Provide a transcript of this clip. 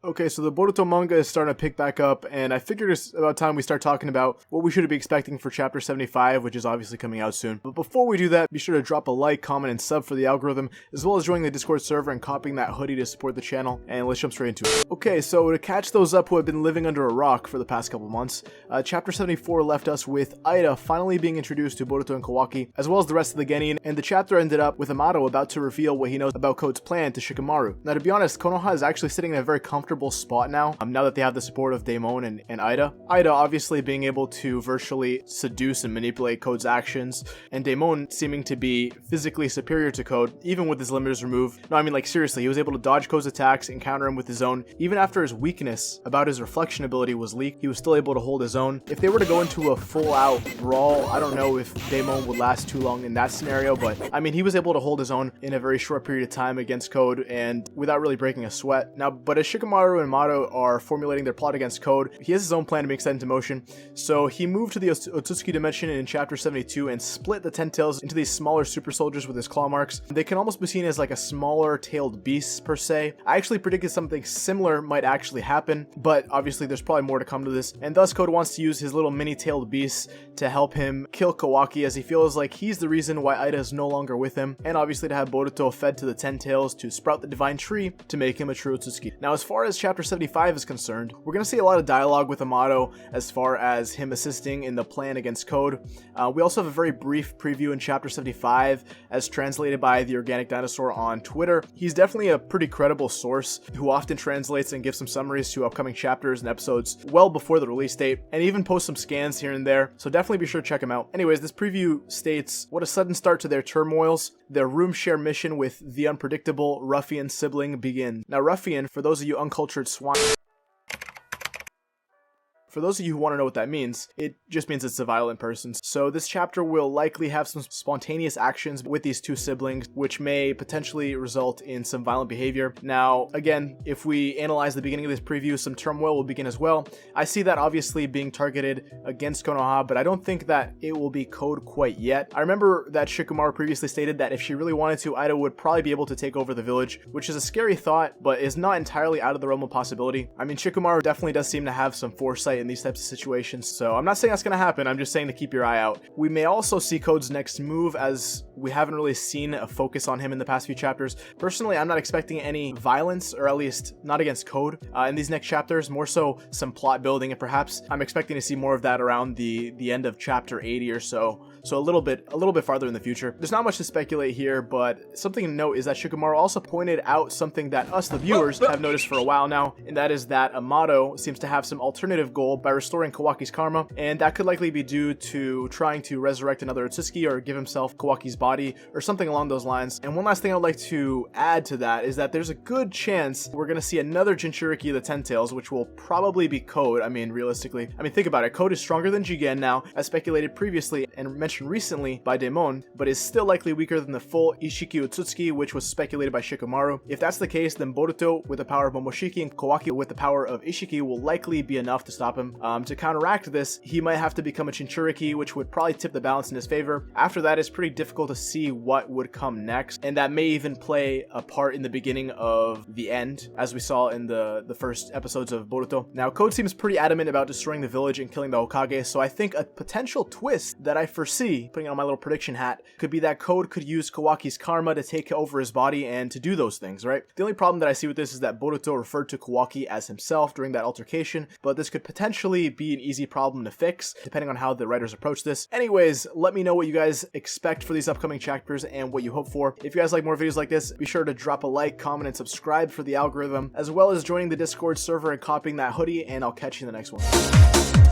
Okay, so the Boruto manga is starting to pick back up, and I figured it's about time we start talking about what we should be expecting for chapter 75, which is obviously coming out soon. But before we do that, be sure to drop a like, comment, and sub for the algorithm, as well as joining the Discord server and copying that hoodie to support the channel, and let's jump straight into it. Okay, so to catch those up who have been living under a rock for the past couple months, chapter 74 left us with Eida finally being introduced to Boruto and Kawaki, as well as the rest of the Genin, and the chapter ended up with Amato about to reveal what he knows about Code's plan to Shikamaru. Now, to be honest, Konoha is actually sitting in a very comfortable spot now that they have the support of Daemon and Eida. Eida obviously being able to virtually seduce and manipulate Code's actions, and Daemon seeming to be physically superior to Code, even with his limiters removed. No, I mean, like, seriously, he was able to dodge Code's attacks and counter him with his own. Even after his weakness about his reflection ability was leaked, he was still able to hold his own. If they were to go into a full-out brawl, I don't know if Daemon would last too long in that scenario, but I mean, he was able to hold his own in a very short period of time against Code and without really breaking a sweat. Now, but as Shikamaru and Amato are formulating their plot against Code, he has his own plan to make set into motion. So he moved to the Otsutsuki dimension in chapter 72 and split the 10 tails into these smaller super soldiers with his claw marks. They can almost be seen as like a smaller tailed beast per se. I actually predicted something similar might actually happen, but obviously there's probably more to come to this. And thus Code wants to use his little mini tailed beasts to help him kill Kawaki, as he feels like he's the reason why Eida is no longer with him, and obviously to have Boruto fed to the 10 tails to sprout the divine tree to make him a true Otsutsuki. Now, as far as chapter 75 is concerned, we're going to see a lot of dialogue with Amato as far as him assisting in the plan against Code. We also have a very brief preview in chapter 75 as translated by the Organic Dinosaur on Twitter. He's definitely a pretty credible source who often translates and gives some summaries to upcoming chapters and episodes well before the release date, and even posts some scans here and there, so definitely be sure to check him out. Anyways, this preview states, what a sudden start to their turmoils. Their room share mission with the unpredictable Ruffian sibling begins. Now, Ruffian, for those of you uncultured swine, for those of you who want to know what that means, it just means it's a violent person. So this chapter will likely have some spontaneous actions with these two siblings, which may potentially result in some violent behavior. Now, again, if we analyze the beginning of this preview, some turmoil will begin as well. I see that obviously being targeted against Konoha, but I don't think that it will be Code quite yet. I remember that Shikamaru previously stated that if she really wanted to, Eida would probably be able to take over the village, which is a scary thought, but is not entirely out of the realm of possibility. I mean, Shikamaru definitely does seem to have some foresight in these types of situations, so I'm not saying that's going to happen. I'm just saying to keep your eye out. We may also see Code's next move, as we haven't really seen a focus on him in the past few chapters. Personally, I'm not expecting any violence, or at least not against Code, in these next chapters. More so some plot building, and perhaps I'm expecting to see more of that around the end of chapter 80 or so. So a little bit farther in the future. There's not much to speculate here, but something to note is that Shikamaru also pointed out something that us, the viewers, have noticed for a while now, and that is that Amato seems to have some alternative goal by restoring Kawaki's karma, and that could likely be due to trying to resurrect another Otsutsuki or give himself Kawaki's body or something along those lines. And one last thing I'd like to add to that is that there's a good chance we're going to see another Jinchuriki of the Ten Tails, which will probably be Code. I mean, realistically. I mean, think about it. Code is stronger than Jigen now, as speculated previously and mentioned recently by Daemon, but is still likely weaker than the full Ishiki Otsutsuki, which was speculated by Shikamaru. If that's the case, then Boruto with the power of Momoshiki and Kawaki with the power of Ishiki will likely be enough to stop him. To counteract this, he might have to become a Jinchuriki, which would probably tip the balance in his favor. After that, it's pretty difficult to see what would come next, and that may even play a part in the beginning of the end, as we saw in the first episodes of Boruto. Now, Code seems pretty adamant about destroying the village and killing the Hokage, so I think a potential twist that I foresee, putting on my little prediction hat, could be that Code could use Kawaki's karma to take over his body and to do those things, right? The only problem that I see with this is that Boruto referred to Kawaki as himself during that altercation, but this could potentially be an easy problem to fix, depending on how the writers approach this. Anyways, let me know what you guys expect for these upcoming chapters and what you hope for. If you guys like more videos like this, be sure to drop a like, comment, and subscribe for the algorithm, as well as joining the Discord server and copying that hoodie, and I'll catch you in the next one.